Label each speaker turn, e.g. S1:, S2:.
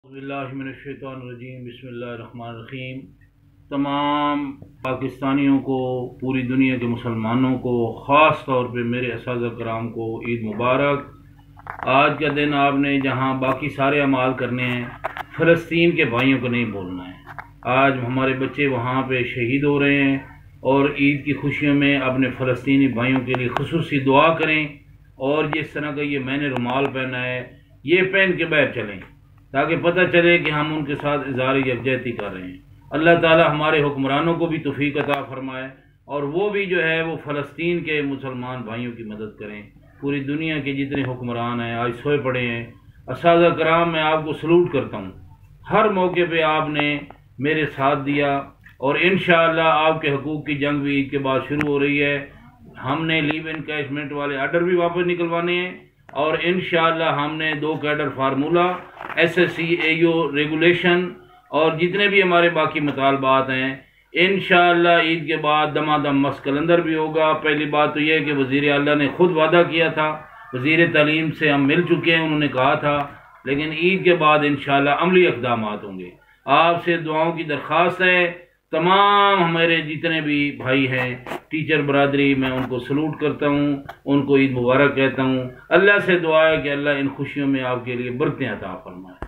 S1: बिस्मिल्लाहिर्रहमानिर्रहीम बिस्मिल्लाहिर्रहमानिर्रहीम। तमाम पाकिस्तानियों को, पूरी दुनिया के मुसलमानों को, ख़ास तौर पे मेरे असातिज़ा कराम को ईद मुबारक। आज का दिन आपने जहाँ बाकी सारे अमाल करने हैं, फ़लस्तीन के भाइयों को नहीं भूलना है। आज हमारे बच्चे वहाँ पे शहीद हो रहे हैं और ईद की खुशियों में अपने फ़लस्तीनी भाइयों के लिए खुसूसी दुआ करें। और जिस तरह का ये मैंने रुमाल पहना है, ये पहन के बाहर चलें ताकि पता चले कि हम उनके साथ इज़हार यकजहती कर रहे हैं। अल्लाह ताला हमारे हुक्मरानों को भी तौफीक अता फरमाए और वो भी जो है वो फ़लस्तीन के मुसलमान भाइयों की मदद करें। पूरी दुनिया के जितने हुक्मरान हैं आज सोए पड़े हैं। असातिज़ा कराम, मैं आपको सलूट करता हूँ। हर मौके पे आपने मेरे साथ दिया और इंशाअल्लाह आपके हकूक़ की जंग भी ईद के बाद शुरू हो रही है। हमने लीव इनकैशमेंट वाले आर्डर भी वापस निकलवाने हैं और इंशाअल्लाह हमने 2 cadre formula, SSC AO regulation और जितने भी हमारे बाकी मुतालबात हैं, इंशाअल्लाह ईद के बाद दमादम मस्त कलंदर भी होगा। पहली बात तो यह है कि वज़ीर आला ने खुद वादा किया था, वज़ीर तालीम से हम मिल चुके हैं, उन्होंने कहा था, लेकिन ईद के बाद इंशाअल्लाह अमली इक़दामात होंगे। आपसे दुआओं की दरख्वास्त है। तमाम हमारे जितने भी भाई हैं, टीचर बरादरी, मैं उनको सलूट करता हूँ, उनको ईद मुबारक कहता हूँ। अल्लाह से दुआ है कि अल्लाह इन खुशियों में आपके लिए बरकतें अता फरमाए।